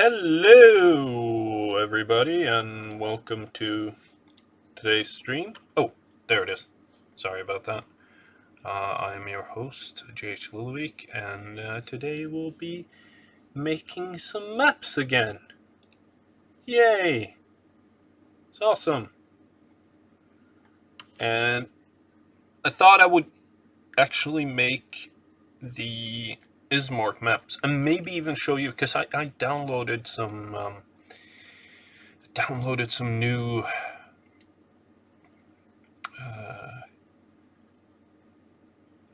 Hello, everybody, and welcome to today's stream. Oh, there it is. Sorry about that. I am your host, J.H. Lillevik, and today we'll be making some maps again. Yay! It's awesome. And I thought I would actually make the Ismark maps and maybe even show you, because I downloaded some new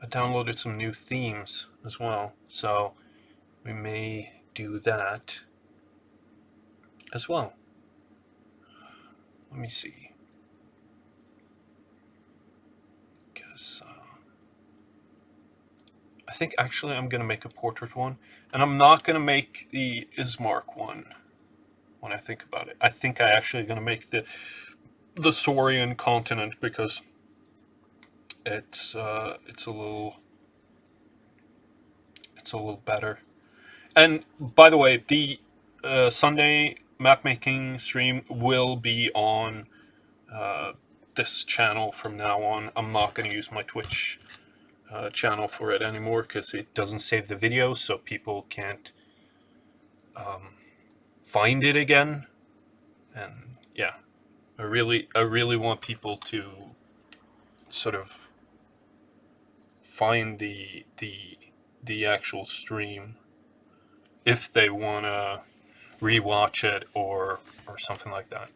I downloaded some new themes as well, so we may do that as well. Let me see. Because I think actually I'm going to make a portrait one, and I'm not going to make the Ismark one when I think about it. I think I actually going to make the Saurian continent because it's a little better. And by the way, the Sunday map making stream will be on this channel from now on. I'm not going to use my Twitch channel for it anymore because it doesn't save the video, so people can't find it again. And yeah, I really want people to sort of find the actual stream if they want to rewatch it or something like that.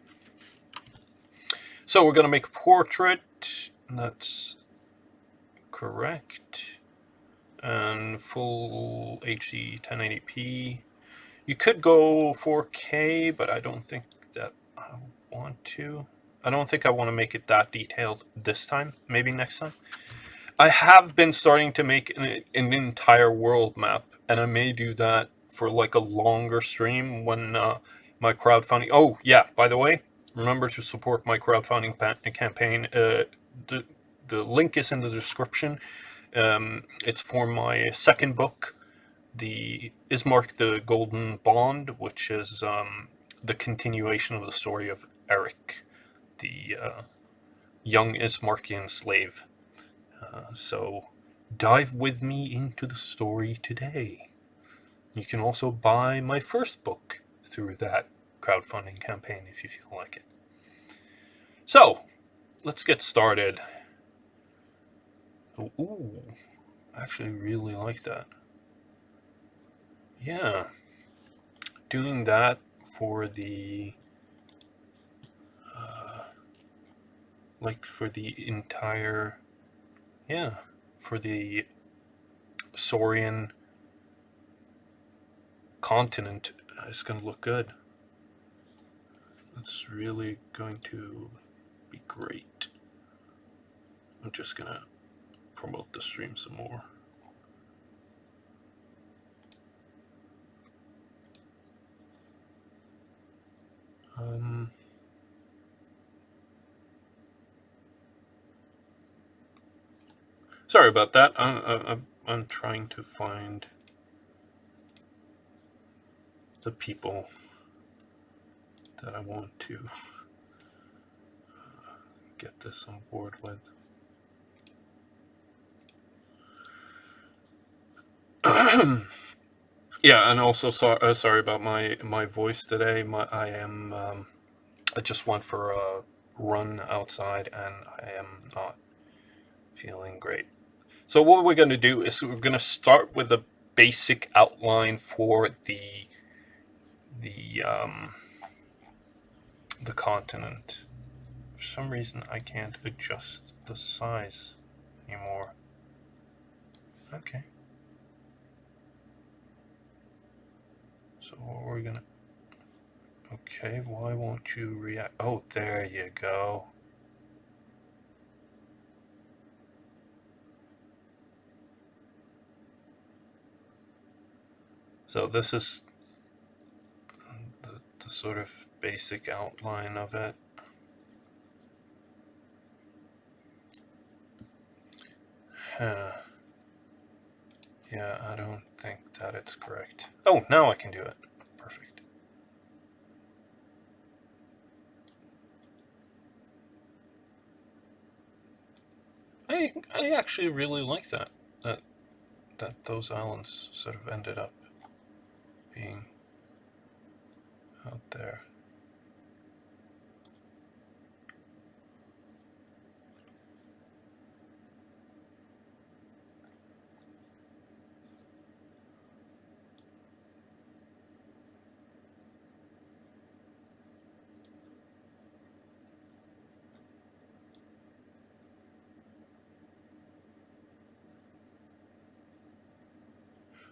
So we're going to make a portrait. That's correct. And full HD 1080p. You could go 4K, but I don't think that I want to. I don't think I want to make it that detailed this time. Maybe next time. I have been starting to make an entire world map, and I may do that for like a longer stream when my crowdfunding... Oh, yeah, by the way, remember to support my crowdfunding campaign. The link is in the description. It's for my second book, the Ismark the Golden Bond, which is the continuation of the story of Eric, the young Ismarkian slave. So dive with me into the story today. You can also buy my first book through that crowdfunding campaign if you feel like it. So let's get started. Ooh, I actually really like that. Yeah, doing that for the for the entire, yeah, for the Saurian continent is going to look good. That's really going to be great. I'm just going to promote the stream some more. Sorry about that. I'm trying to find the people that I want to get this on board with. Yeah, and also sorry about my voice today. I just went for a run outside and I am not feeling great. So what we're going to do is we're going to start with a basic outline for the continent. For some reason I can't adjust the size anymore. Okay. So what we're gonna... Okay, why won't you react? Oh, there you go. So this is the sort of basic outline of it. Yeah, I don't think that it's correct. Oh, now I can do it. Perfect. I actually really like that those islands sort of ended up being out there.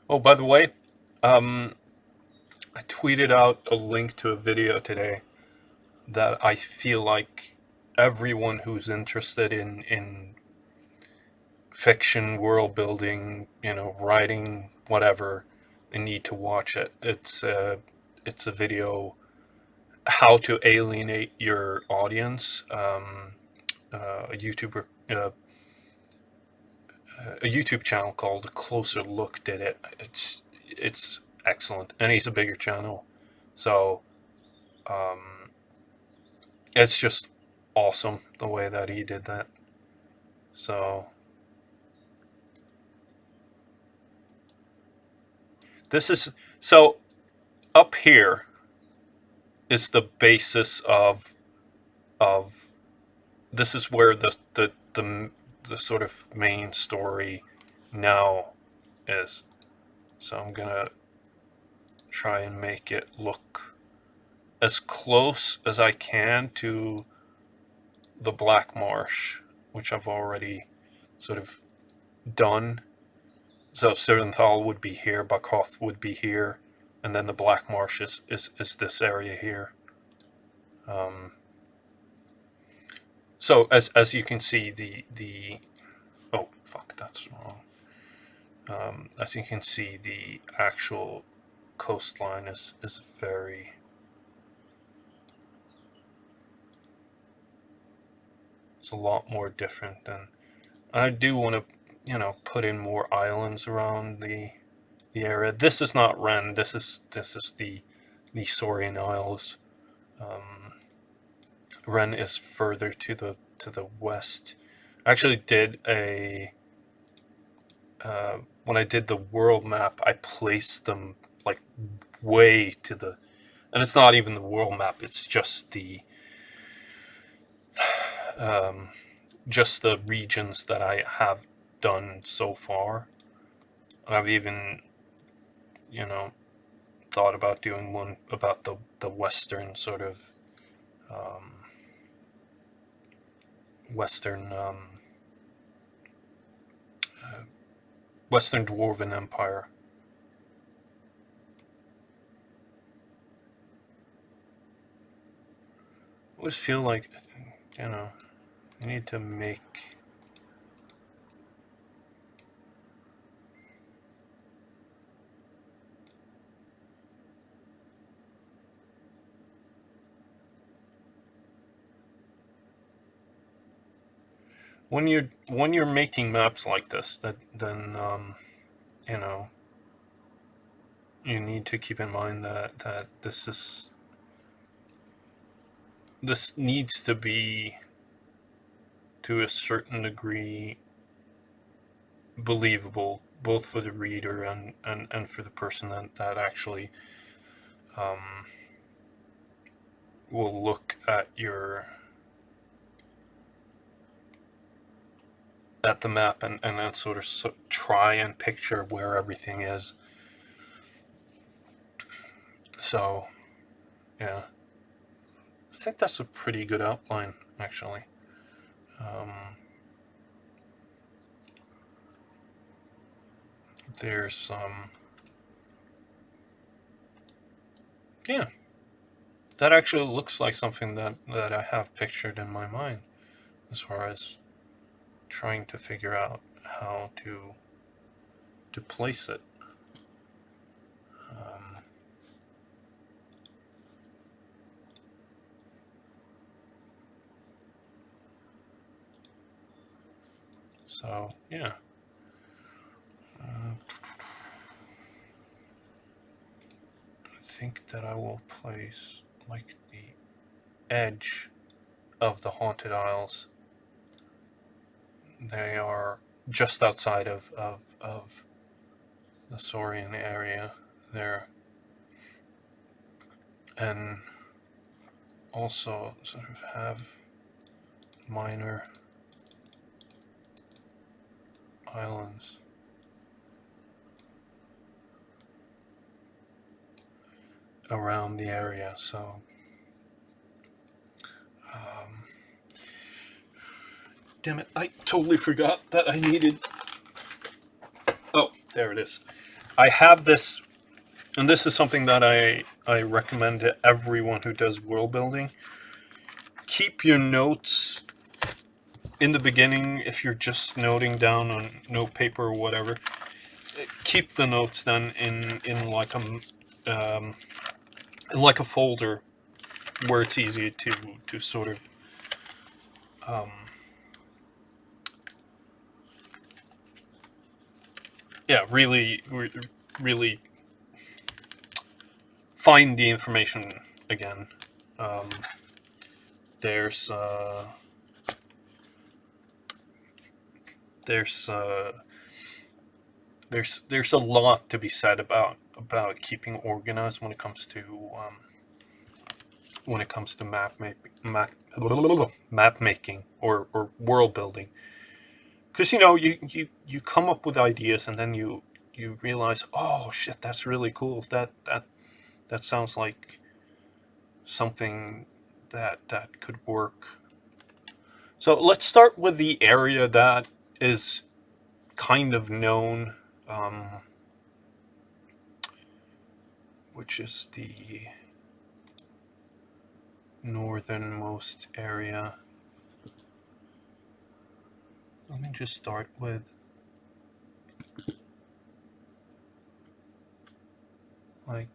Oh, by the way, I tweeted out a link to a video today that I feel like everyone who's interested in fiction, world building, writing, whatever, they need to watch it. It's a video, how to alienate your audience. A YouTube channel called Closer Look did it. It's excellent, and he's a bigger channel, so it's just awesome the way that he did that. So this is so up here is the basis of this is where the sort of main story now is. So I'm gonna try and make it look as close as I can to the Black Marsh, which I've already sort of done. So Sirenthal would be here, Buckhoth would be here, and then the Black Marsh is this area here. So as you can see, the oh fuck, that's wrong. As you can see, the actual coastline is very. It's a lot more different than. I do want to, put in more islands around the area. This is not Ren. This is the Saurian Isles. Ren is further to the west. I actually did when I did the world map, I placed them like way to the, and it's not even the world map. It's just the regions that I have done so far. I've even, thought about doing one about the western sort of western Western Dwarven Empire. I always feel like, you need to make. When you're making maps like this, then you need to keep in mind that this needs to be, to a certain degree, believable, both for the reader and for the person that actually will look at the map and then sort of try and picture where everything is. So, yeah. I think that's a pretty good outline, actually. There's some. Yeah. That actually looks like something that I have pictured in my mind as far as trying to figure out how to place it. So, yeah. I think that I will place like the edge of the Haunted Isles they are just outside of the Saurian area there, and also sort of have minor islands around the area. So damn it, I totally forgot that I needed. Oh, there it is. I have this, and this is something that I recommend to everyone who does world building. Keep your notes in the beginning if you're just noting down on note paper or whatever. Keep the notes then in like a folder where it's easy to sort of really really find the information again. Um, there's there's uh, there's a lot to be said about keeping organized when it comes to map making or world building, because you come up with ideas and then you realize, oh shit, that's really cool, that sounds like something that could work. So let's start with the area that is kind of known, which is the northernmost area. Let me just start with like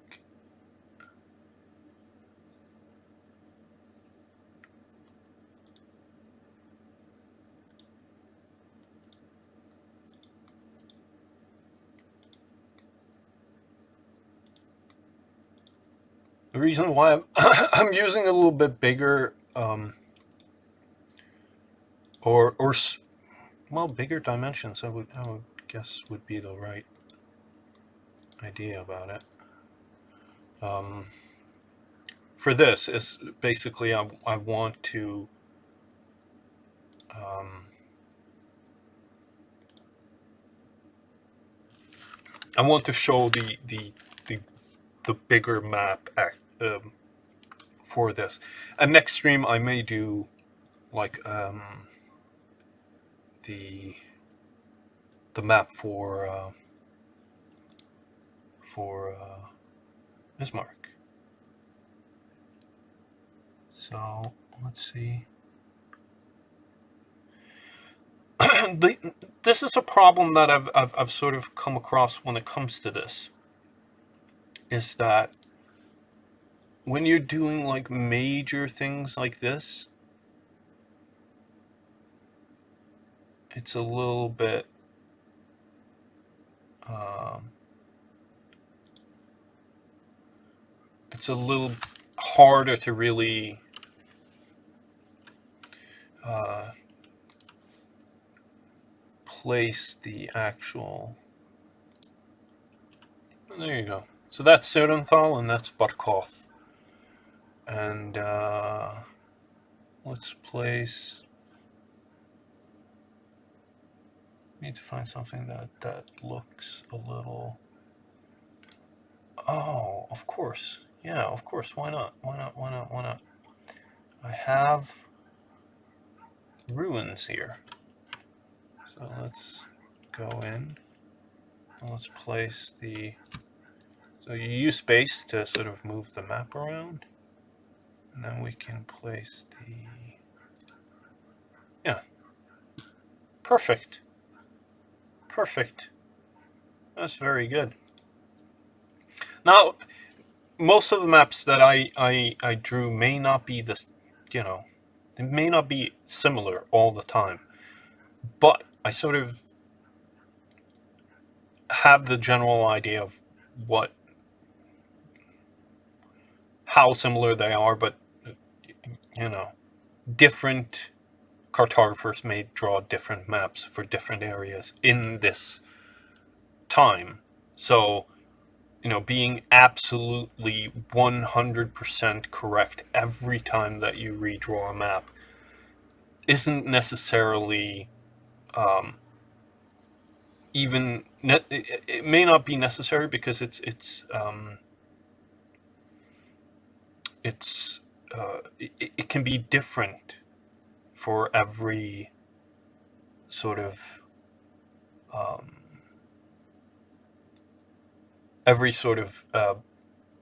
the reason why I'm using a little bit bigger, or well, bigger dimensions. I would guess would be the right idea about it. For this is basically I want to show the bigger map for this. And next stream I may do like the map for Ismark. So let's see. This is a problem that I've sort of come across when it comes to this, is that when you're doing like major things like this, it's a little bit it's a little harder to really place the actual. There you go. So that's Surenthal and that's Barkoth. And let's place. Need to find something that looks a little. Oh, of course. Yeah, of course. Why not? Why not? Why not? Why not? I have ruins here. So let's go in. And let's place the. So you use space to sort of move the map around. And then we can place the. Yeah. Perfect. Perfect. That's very good. Now, most of the maps that I drew may not be this, they may not be similar all the time, but I sort of have the general idea of how similar they are, but different cartographers may draw different maps for different areas in this time. So, being absolutely 100% correct every time that you redraw a map isn't necessarily it may not be necessary, because it can be different for every sort of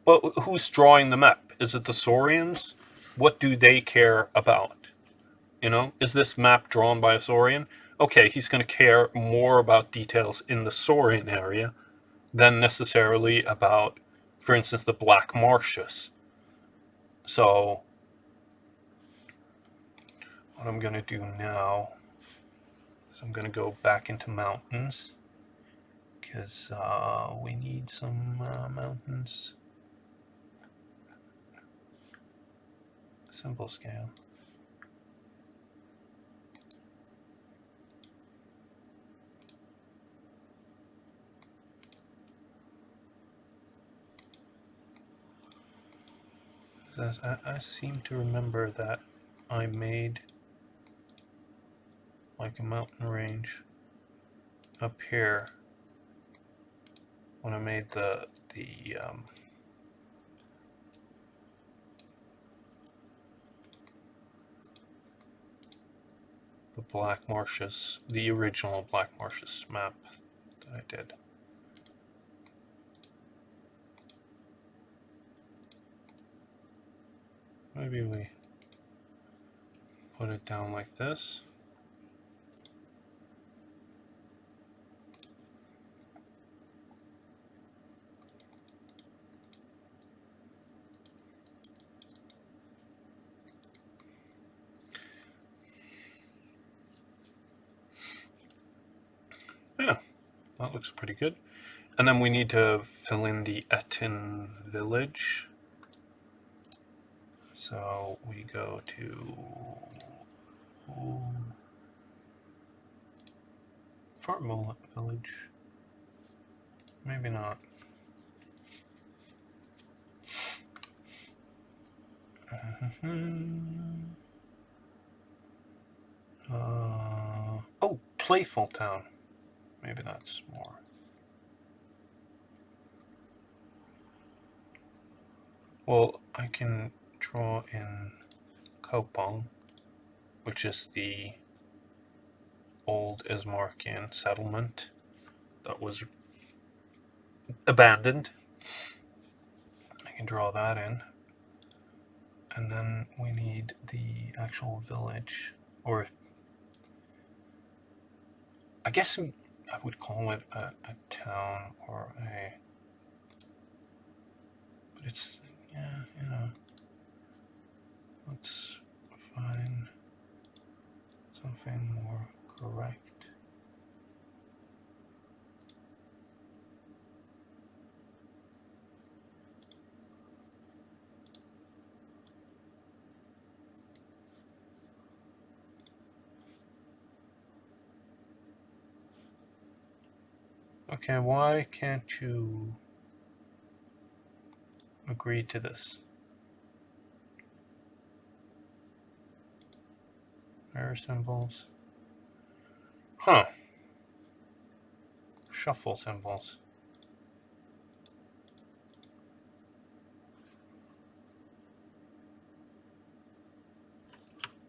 well, who's drawing the map? Is it the Saurians? What do they care about? Is this map drawn by a Saurian? Okay, he's going to care more about details in the Saurian area than necessarily about, for instance, the Black Marshes. So what I'm going to do now is I'm going to go back into mountains, because we need some mountains. Symbol scale. I seem to remember that I made like a mountain range up here when I made the Black Marshes, the original Black Marshes map that I did. Maybe we put it down like this. Yeah, that looks pretty good. And then we need to fill in the Etin village. So we go to Fartmole village. Maybe not. Oh, Playful Town. Maybe that's more. Well, I can draw in Kaupang, which is the old Ismarkian settlement that was abandoned. I can draw that in. And then we need the actual village, or I guess I would call it a town, or a, but it's, yeah, let's find something more correct. Okay, why can't you agree to this? Error symbols. Huh. Shuffle symbols.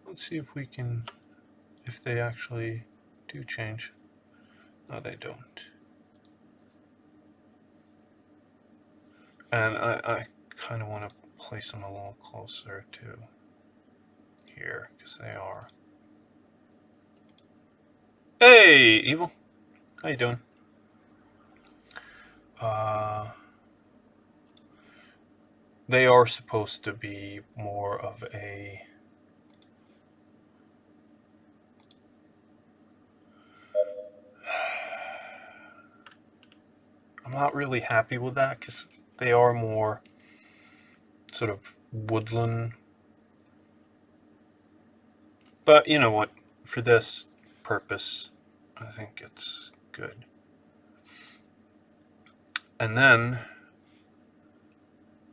Let's see if we can, if they actually do change. No, they don't. And I kind of want to place them a little closer to here, because they are. Hey, Evil. How you doing? They are supposed to be more of a... I'm not really happy with that, because they are more sort of woodland. But you know what? for this purpose, I think it's good. And then,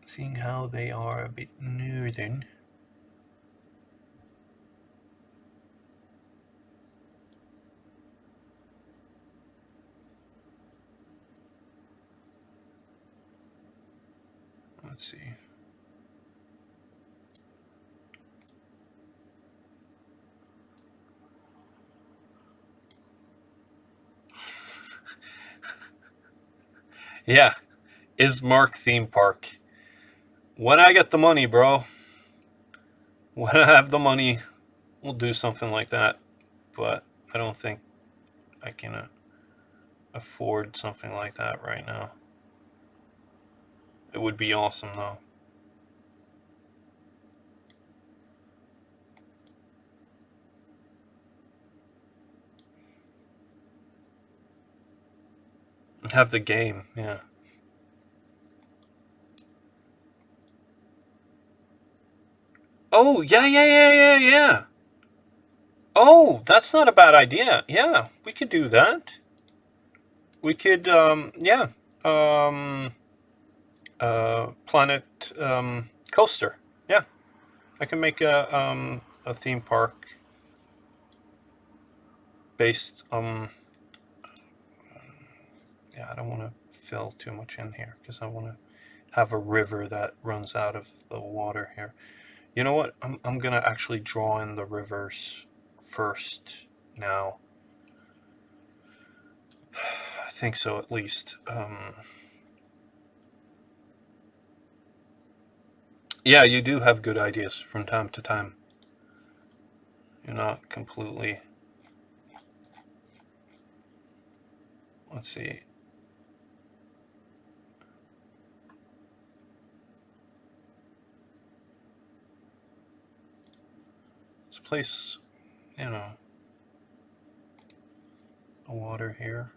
seeing how they are a bit northern, let's see. Yeah, Ismark theme park. When I get the money, bro. When I have the money, we'll do something like that. But I don't think I can afford something like that right now. It would be awesome, though. Have the game, yeah. Oh, yeah. Oh, that's not a bad idea. Yeah, we could do that. We could, yeah. Planet Coaster. Yeah, I can make a theme park based. Yeah, I don't want to fill too much in here because I want to have a river that runs out of the water here. You know what? I'm gonna actually draw in the rivers first now. I think so, at least. Yeah, you do have good ideas from time to time. You're not completely. Let's see. Let's place, you know, the water here.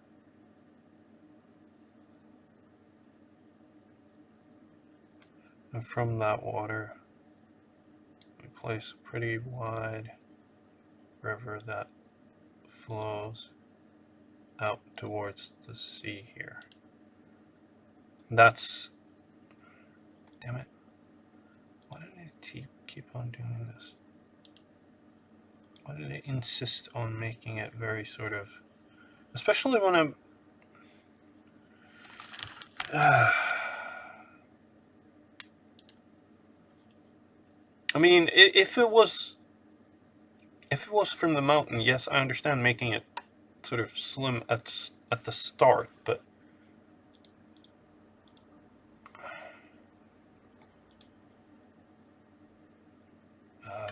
And from that water, we place a pretty wide river that flows out towards the sea here. That's... Damn it. Why did I keep on doing this? Why did I insist on making it very sort of... Especially when I'm... I mean, if it was from the mountain, yes, I understand making it sort of slim at the start, but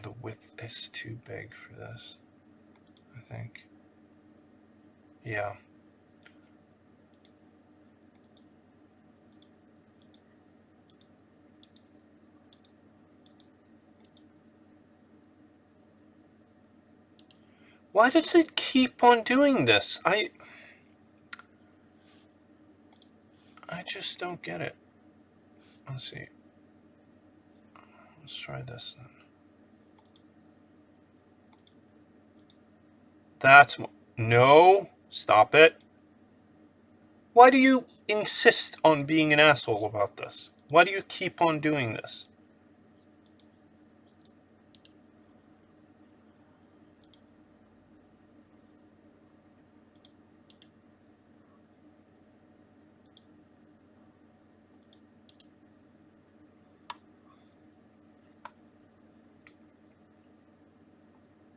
the width is too big for this, I think. Yeah. Why does it keep on doing this? I just don't get it. Let's see. Let's try this then. That's... No! Stop it. Why do you insist on being an asshole about this? Why do you keep on doing this?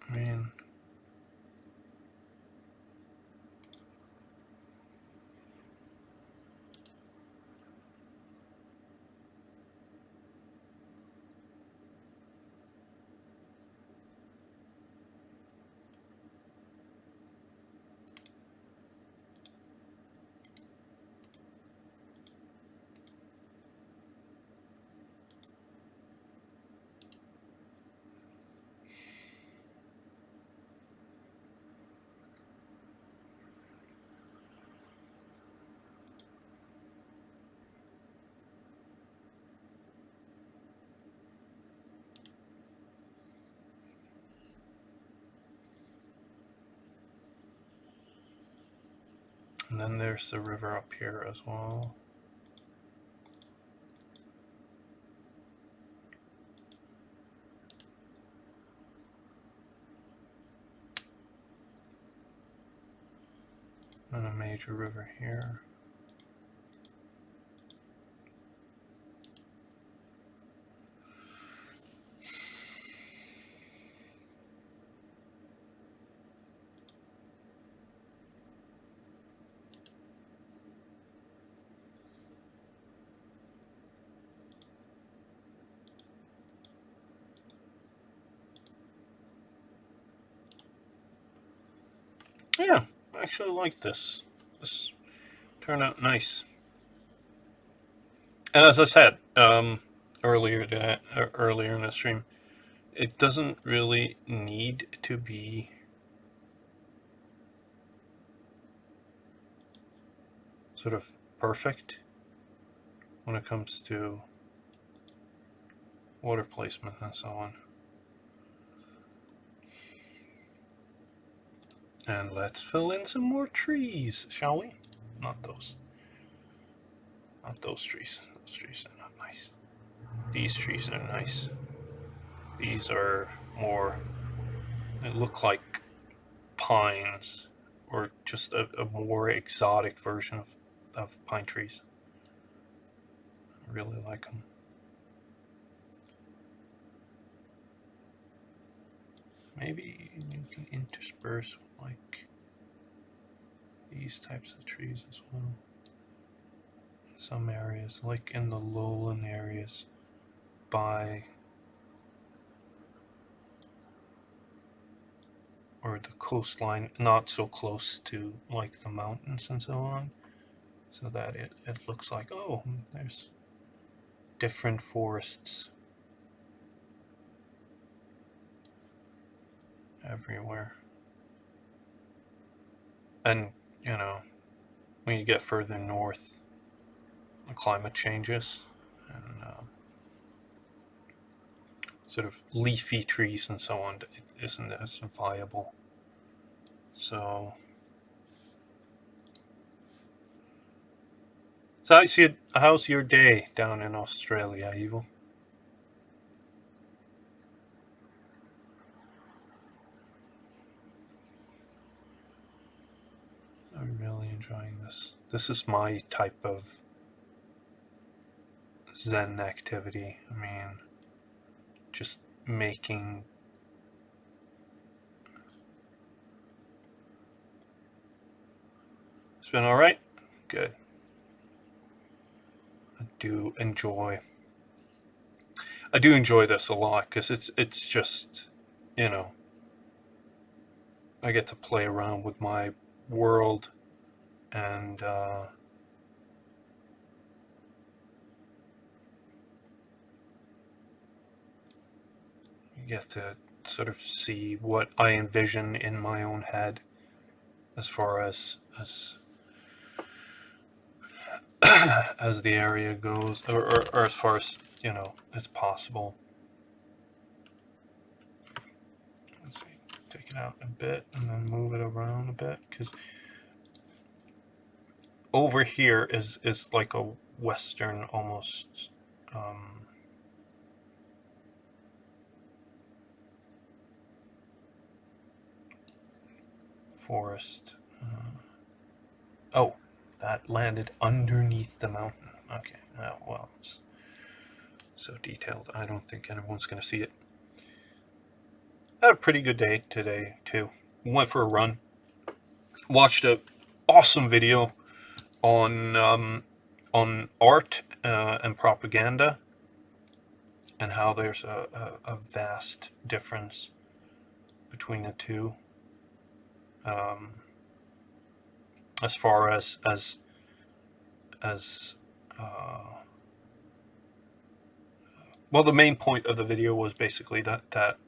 I mean... then there's the river up here as well. And a major river here. Yeah, I actually like this. This turned out nice. And as I said earlier in the stream, it doesn't really need to be sort of perfect when it comes to water placement and so on. And let's fill in some more trees, shall we? Not those. Not those trees. Those trees are not nice. These trees are nice. These are more, they look like pines, or just a more exotic version of pine trees. I really like them. Maybe you can intersperse like these types of trees as well. In some areas, like in the lowland areas by, or the coastline, not so close to like the mountains and so on, so that it looks like, oh, there's different forests everywhere. And, you know, when you get further north, the climate changes, and sort of leafy trees and so on, it isn't as viable. So how's your day down in Australia, Evil? I'm really enjoying this. This is my type of Zen activity. I mean, just making it's been all right. Good. I do enjoy this a lot because it's just, you know, I get to play around with my world, and you get to sort of see what I envision in my own head as far as as the area goes, or as far as, you know, as possible. Let's see, take it out a bit and then move it around a bit, because over here is like a western almost forest. Oh, that landed underneath the mountain. Okay, well, it's so detailed. I don't think anyone's going to see it. I had a pretty good day today too. Went for a run. Watched a awesome video on art and propaganda, and how there's a vast difference between the two, as far as well, the main point of the video was basically that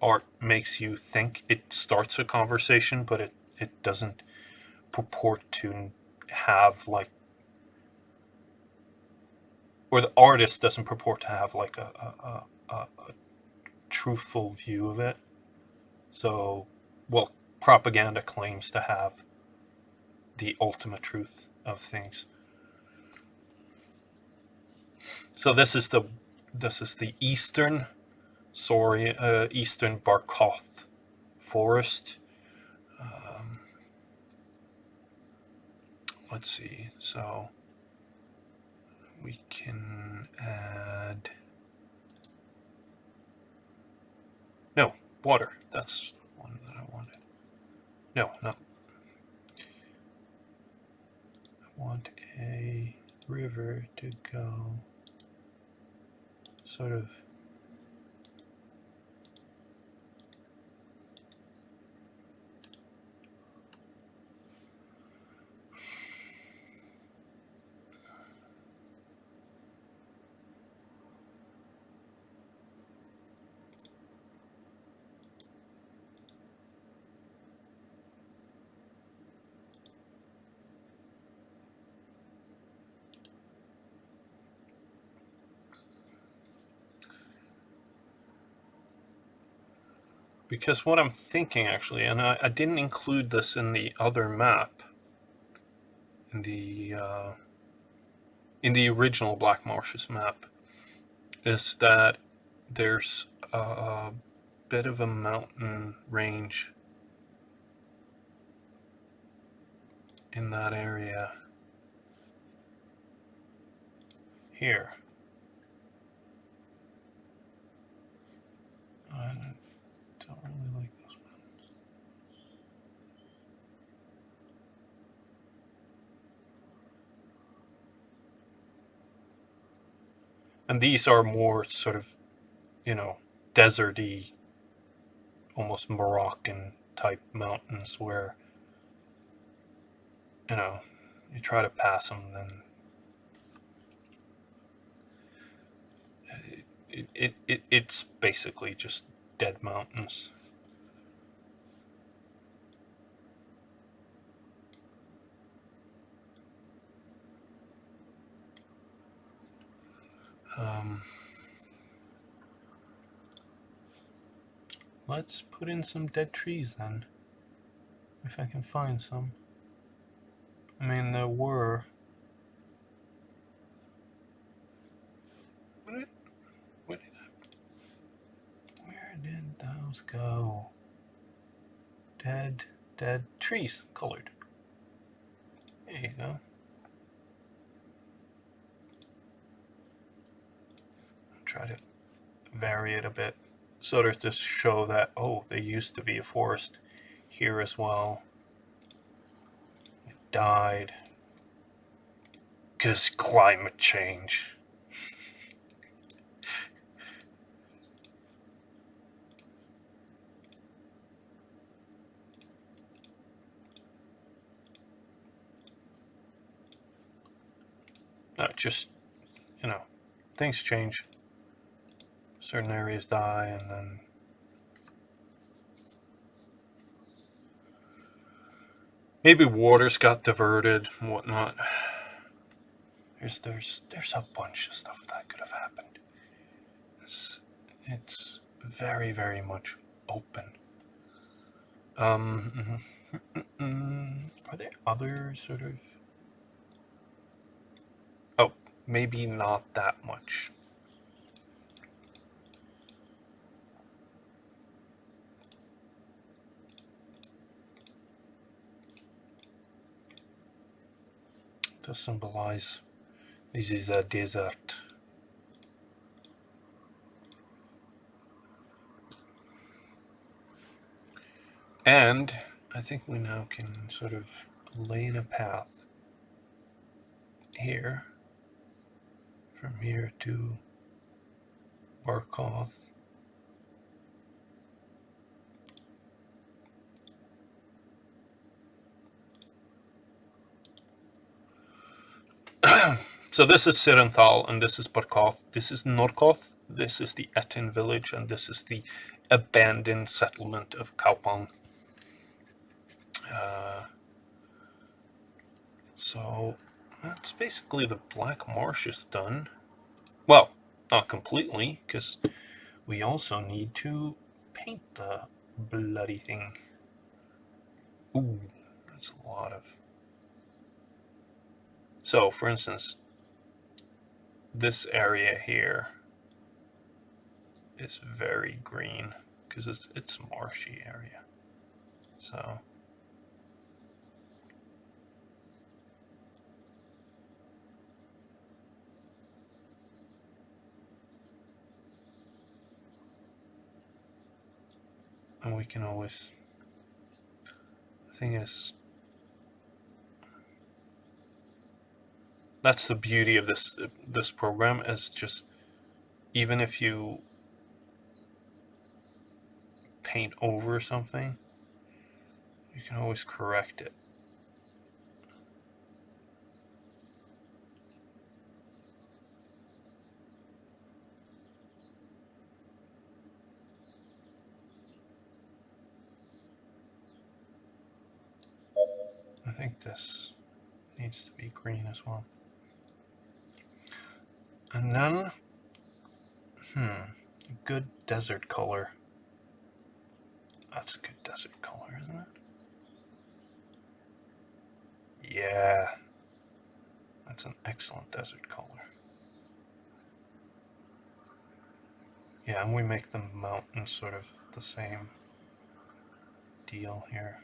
art makes you think. It starts a conversation, but it doesn't purport to have like, or the artist doesn't purport to have like a truthful view of it. So, well, propaganda claims to have the ultimate truth of things. So this is the eastern eastern Barkoth forest. Let's see. So we can add water. That's one that I wanted. No. I want a river to go sort of because what I'm thinking actually, and I didn't include this in the other map, in the original Black Marshes map, is that there's a bit of a mountain range in that area here. I don't really like those mountains. And these are more sort of, deserty, almost Moroccan type mountains where, you try to pass them, then it's basically just dead mountains. Let's put in some dead trees then, if I can find some. I mean, there were. Where did those go? Dead trees, colored. There you go. Try to vary it a bit, sort of to show that, there used to be a forest here as well. It died because climate change. Just, things change. Certain areas die, and then maybe waters got diverted and whatnot. There's a bunch of stuff that could have happened. It's very, very much open. Are there other sort of... Oh, maybe not that much. To symbolize this is a desert. And I think we now can sort of lay in a path here, from here to Barkoth. So this is Sirenthal, and this is Barkoth. This is Norkoth. This is the Etin village, and this is the abandoned settlement of Kaupang. So that's basically the Black Marshes done. Well, not completely, because we also need to paint the bloody thing. Ooh, that's a lot of So, for instance, this area here is very green because it's marshy area. So and we can always, the thing is, that's the beauty of this program, is just even if you paint over something, you can always correct it. I think this needs to be green as well. And then, good desert color. That's a good desert color, isn't it? Yeah. That's an excellent desert color. Yeah, and we make the mountains sort of the same deal here.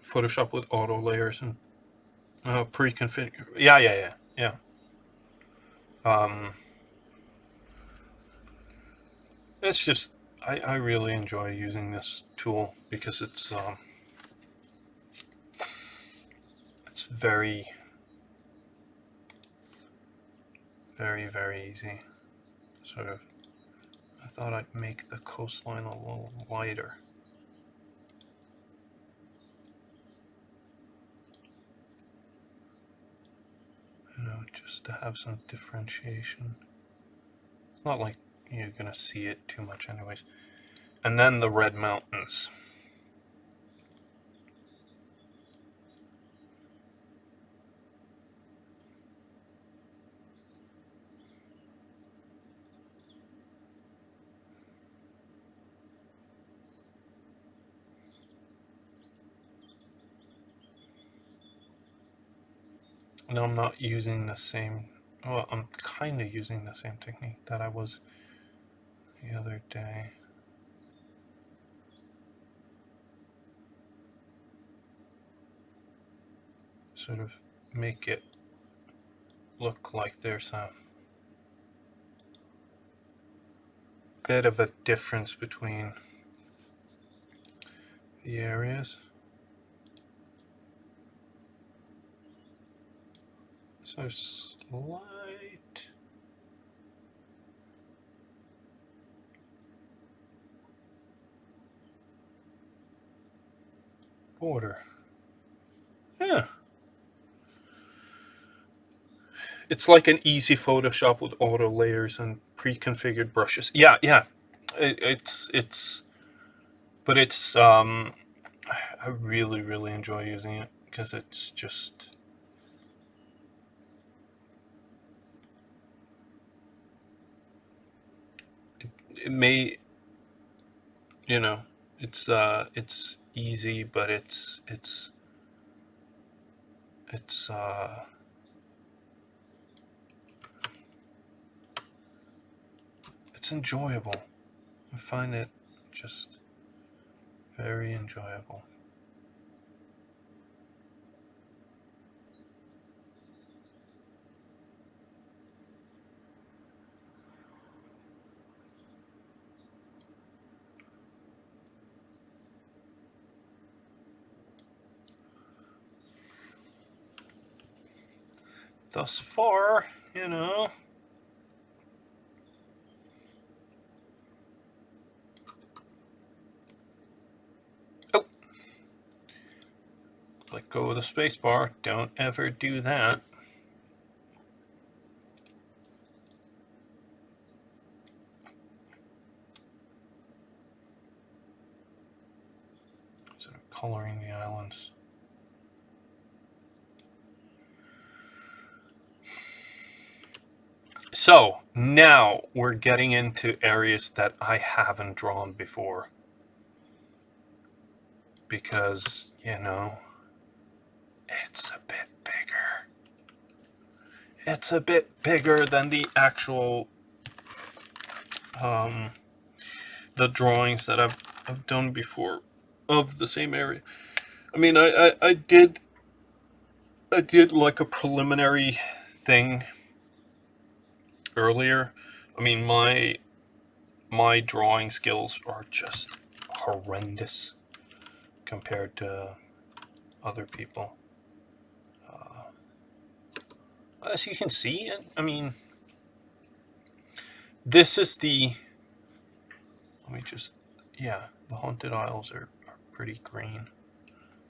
Photoshop with auto layers and pre-configure. Yeah. It's just I really enjoy using this tool because it's very easy. Sort of. I thought I'd make the coastline a little lighter. You know, just to have some differentiation. It's not like you're gonna see it too much anyways. And then the red mountains. And I'm not using the same, well, I'm kind of using the same technique that I was the other day. Sort of make it look like there's a bit of a difference between the areas. So slight border. Yeah. It's like an easy Photoshop with auto layers and pre-configured brushes. Yeah. But it's I really enjoy using it because it's just it may, you know, it's easy, but it's enjoyable. I find it just very enjoyable. Thus far, you know. Oh! Let go of the spacebar. Don't ever do that. coloring the islands. So now we're getting into areas that I haven't drawn before. Because, you know, it's a bit bigger. It's a bit bigger than the actual the drawings that I've done before of the same area. I mean, I did like a preliminary thing earlier. I mean, my drawing skills are just horrendous compared to other people. As you can see, I mean, this is the. Let me just. Yeah, the haunted isles are pretty green,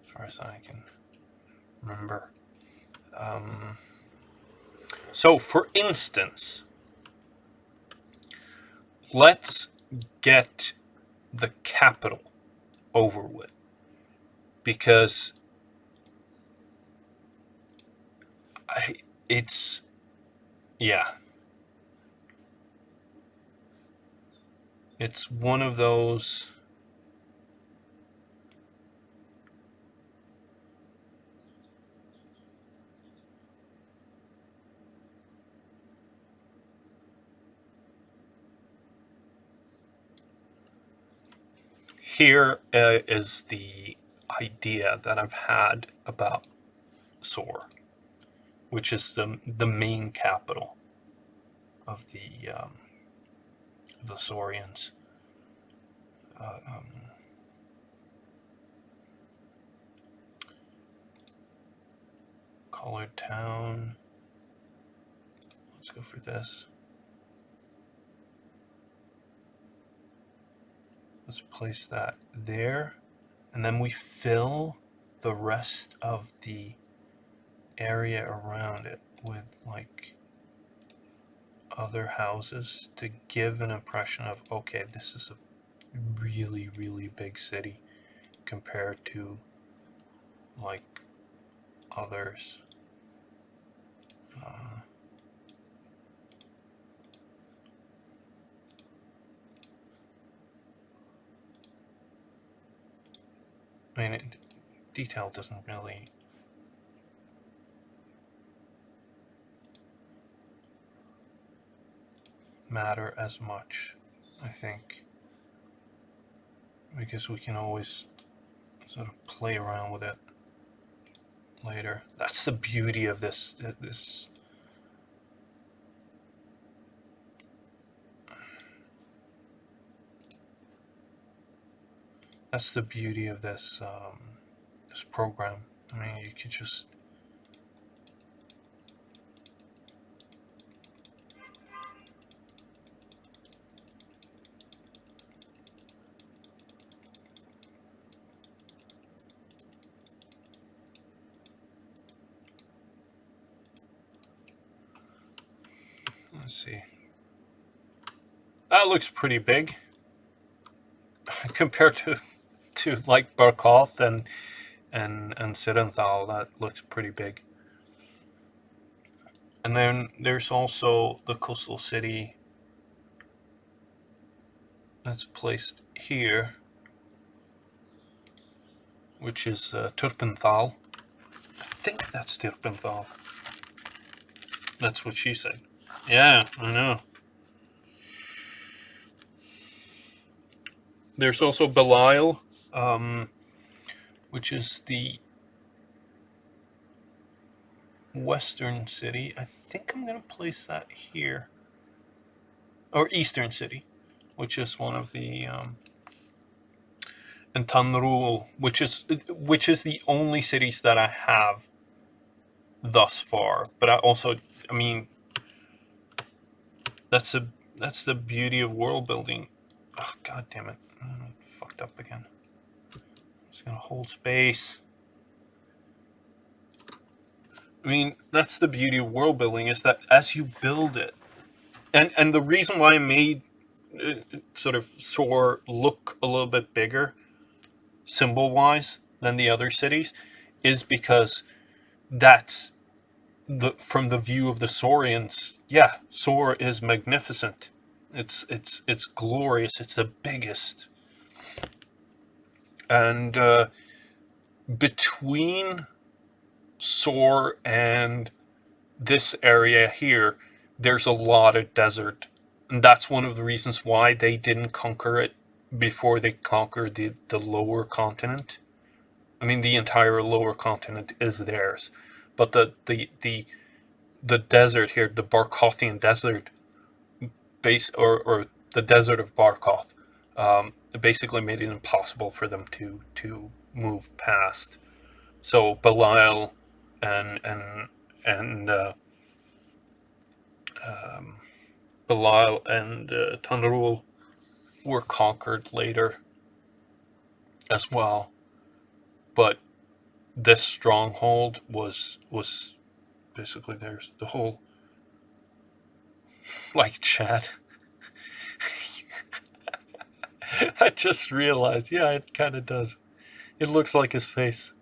as far as I can remember. So, for instance, let's get the capital over with, because it's, yeah, it's one of those. Here is the idea that I've had about Sor, which is the main capital of the Saurians. Colored town. Let's go for this. Let's place that there, and then we fill the rest of the area around it with like other houses to give an impression of, okay, this is a really, really big city compared to like others. I mean, detail doesn't really matter as much, I think, because we can always sort of play around with it later. That's the beauty of this. That's the beauty of this this program. I mean, you could just let's see. That looks pretty big compared to like Barkoth and Sirenthal. That looks pretty big. And then there's also the coastal city that's placed here, which is Turpenthal. I think that's Turpenthal. That's what she said. Yeah, I know. There's also Belial, which is the western city. I think I'm going to place that here. Or eastern city, which is one of the... and Tanrul, which is the only cities that I have thus far. But I also, I mean, that's the beauty of world building. Oh, God damn it. Fucked up again. Just gonna hold space. I mean, that's the beauty of world building, is that as you build it, and the reason why I made sort of Sor look a little bit bigger, symbol-wise, than the other cities is because that's from the view of the Saurians. Yeah, Sor is magnificent. It's glorious. It's the biggest. And between Sor and this area here, there's a lot of desert. And that's one of the reasons why they didn't conquer it before they conquered the lower continent. I mean, the entire lower continent is theirs. But the desert here, the Barkothian desert, or the desert of Barkoth, it basically made it impossible for them to move past. So Belial and um, Belial and Tanrul were conquered later as well, but this stronghold was basically theirs. The whole, like, Chad. I just realized, yeah, it kind of does. It looks like his face.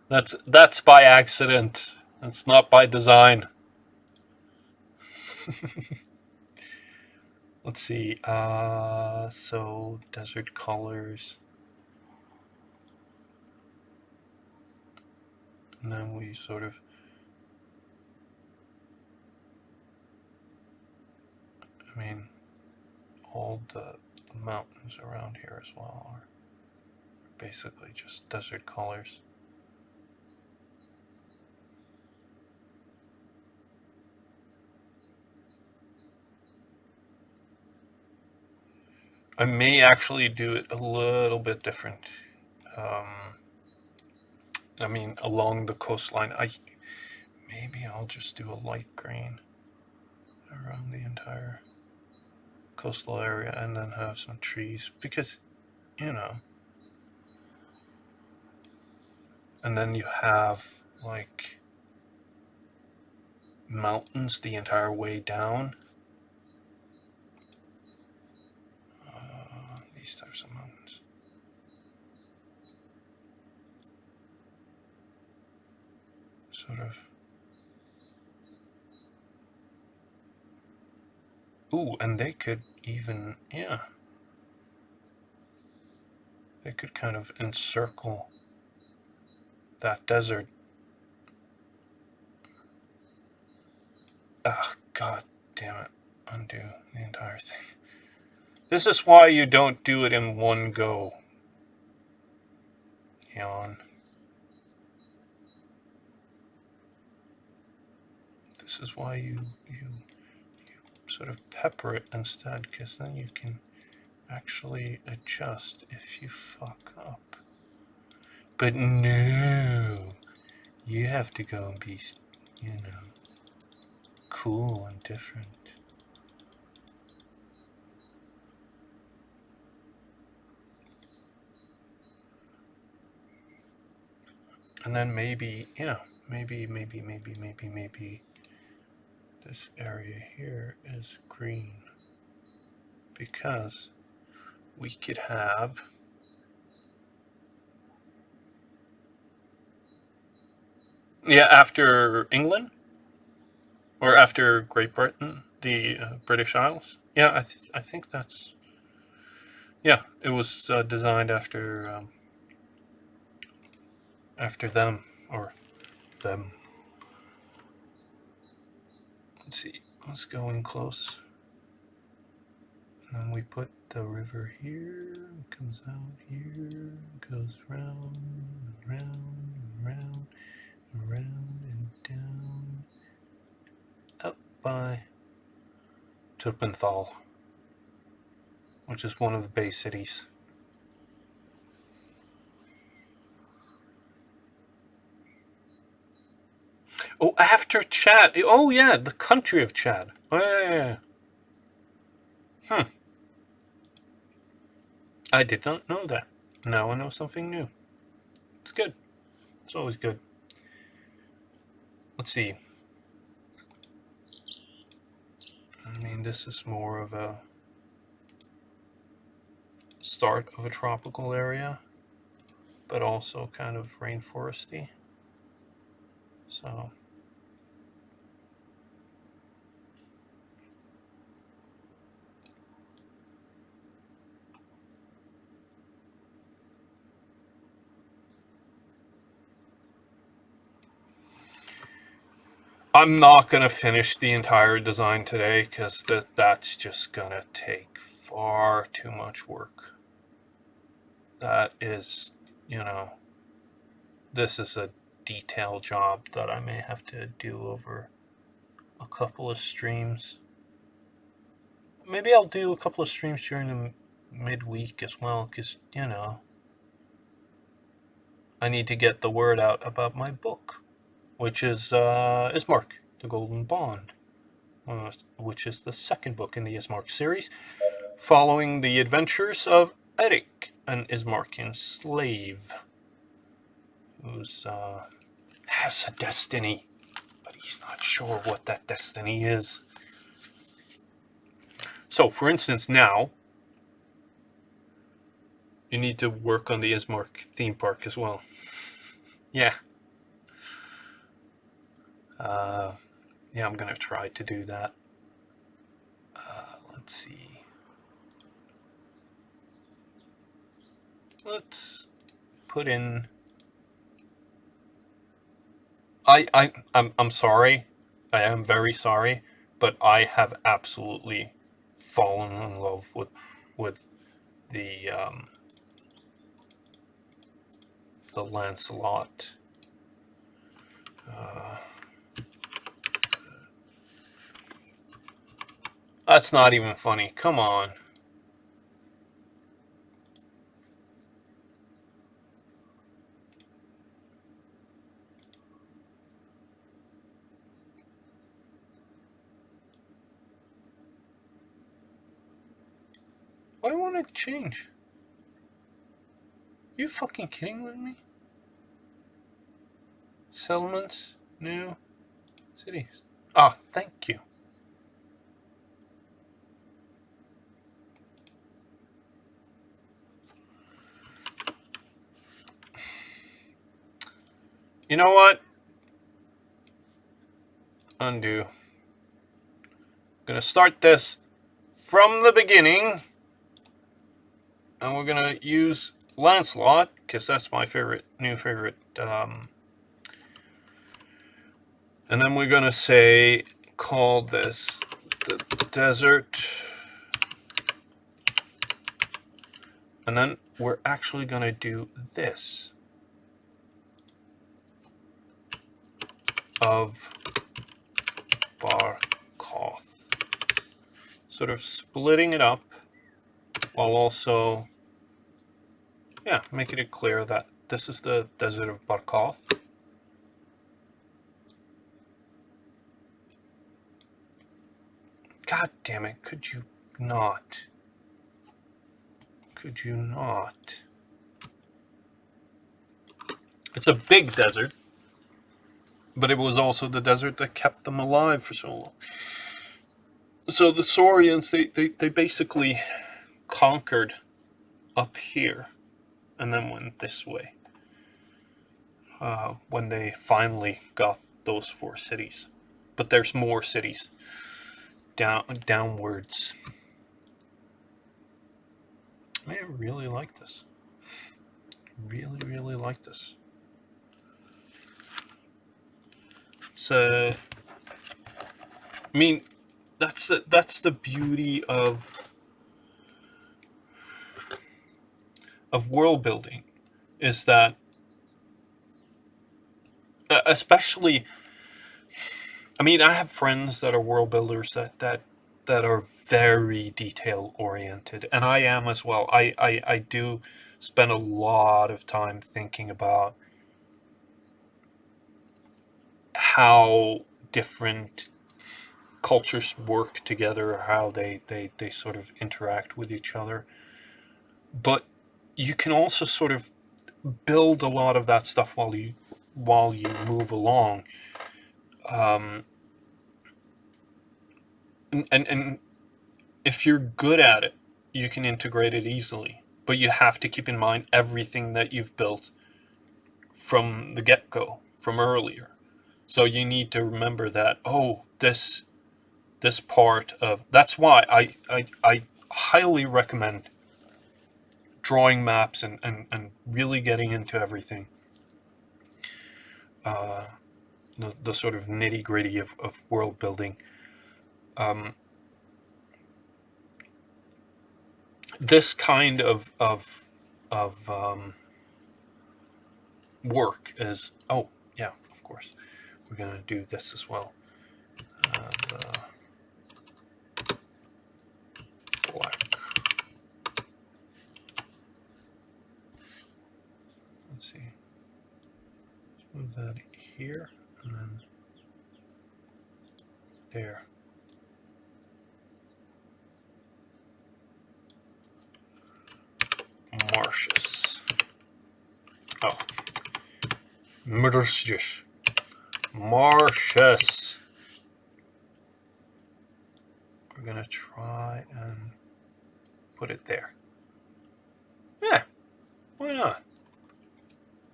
That's by accident. That's not by design. Let's see. So desert colors, and then we sort of. I mean, all the mountains around here as well are basically just desert colors. I may actually do it a little bit different. I mean, along the coastline, maybe I'll just do a light green around the entire coastal area, and then have some trees, because, you know. And then you have, like, mountains the entire way down. These types of mountains. Sort of. Ooh, and they could even, yeah. They could kind of encircle that desert. Ah, god damn it. Undo the entire thing. This is why you don't do it in one go. Yawn. This is why you sort of pepper it instead, because then you can actually adjust if you fuck up. But no, you have to go and be, you know, cool and different. And then maybe, yeah, maybe this area here is green, because we could have, yeah, after England or after Great Britain, the British Isles. Yeah, I think that's, yeah, it was designed after them, or them. Let's see. Let's go in close. And then we put the river here, comes out here, goes round, round, round, around, and down, up by Turpenthal, which is one of the Bay cities. Oh, after Chad. Oh, yeah, the country of Chad. Oh, yeah. I did not know that. Now I know something new. It's good. It's always good. Let's see. I mean, this is more of a start of a tropical area, but also kind of rainforesty. So I'm not going to finish the entire design today because that's just going to take far too much work. That is, this is a detail job that I may have to do over a couple of streams. Maybe I'll do a couple of streams during the midweek as well because, I need to get the word out about my book, which is Ismark, the Golden Bond, which is the second book in the Ismark series, following the adventures of Eric, an Ismarkian slave, who's has a destiny, but he's not sure what that destiny is. So, for instance, now you need to work on the Ismark theme park as well. Yeah. Yeah, I'm gonna try to do that. Let's see. Let's put in. I'm sorry. I am very sorry, but I have absolutely fallen in love with the Lancelot. That's not even funny. Come on. Why won't it change? You fucking kidding with me? Settlements, new cities. Ah, thank you. You know what? Undo. I'm gonna start this from the beginning, and we're gonna use Lancelot because that's my new favorite. And then we're gonna say, call this the desert, and then we're actually gonna do this of Barkoth, sort of splitting it up while also, making it clear that this is the desert of Barkoth. God damn it, could you not? Could you not? It's a big desert, but it was also the desert that kept them alive for so long. So the Saurians, they basically conquered up here and then went this way when they finally got those 4 cities. But there's more cities downwards. I really like this. Really, really like this. So, I mean, that's the beauty of world building, is that especially, I mean, I have friends that are world builders that are very detail oriented, and I am as well. I do spend a lot of time thinking about how different cultures work together, how they sort of interact with each other. But you can also sort of build a lot of that stuff while you move along. And if you're good at it, you can integrate it easily. but you have to keep in mind everything that you've built from the get-go, from earlier. So you need to remember that, oh, this part of, that's why I highly recommend drawing maps and really getting into everything. The sort of nitty-gritty of world building. This kind of work is, oh yeah, of course, we're gonna do this as well. The black. Let's see. Move that here and then there. Marshes. Oh. Marshes. Marshes. We're gonna try and put it there. Yeah. Why not?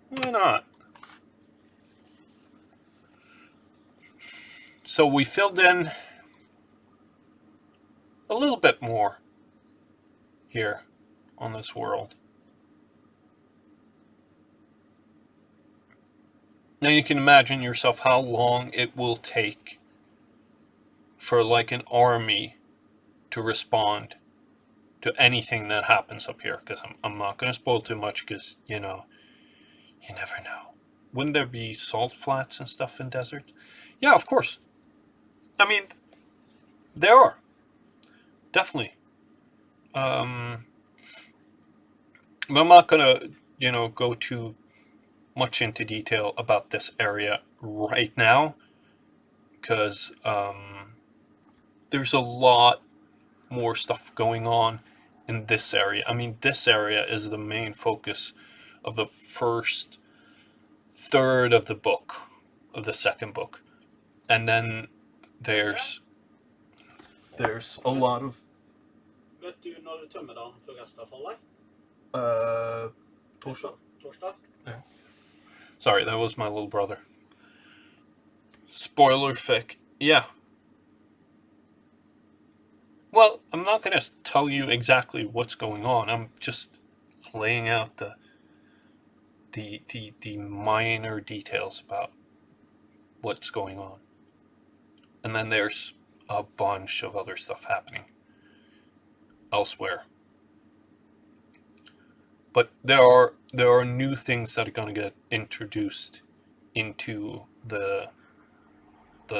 Why not? So we filled in a little bit more here on this world. Now you can imagine yourself how long it will take for like an army to respond to anything that happens up here, because I'm not going to spoil too much, because you never know. Wouldn't there be salt flats and stuff in desert? Yeah, of course. I mean, there are. Definitely. But I'm not going to, go too much into detail about this area right now, because there's a lot more stuff going on in this area. I mean, this area is the main focus of the first third of the book, of the second book. And then there's a lot of... Vet du når du tømmer den for restavfallet? Torsdag? Yeah. Sorry, that was my little brother. Spoiler fic. Yeah. Well, I'm not going to tell you exactly what's going on. I'm just laying out the minor details about what's going on. And then there's a bunch of other stuff happening elsewhere. But there are new things that are going to get introduced into the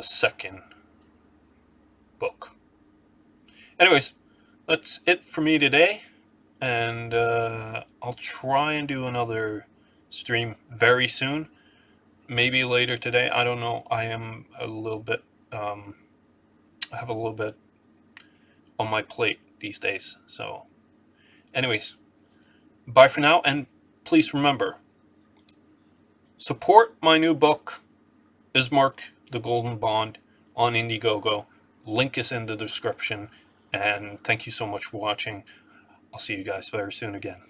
second book. Anyways, that's it for me today, and I'll try and do another stream very soon. Maybe later today. I don't know. I am a little bit. I have a little bit on my plate these days. So, anyways, bye for now, and please remember, support my new book, Ismark, the Golden Bond, on Indiegogo. Link is in the description, and thank you so much for watching. I'll see you guys very soon again.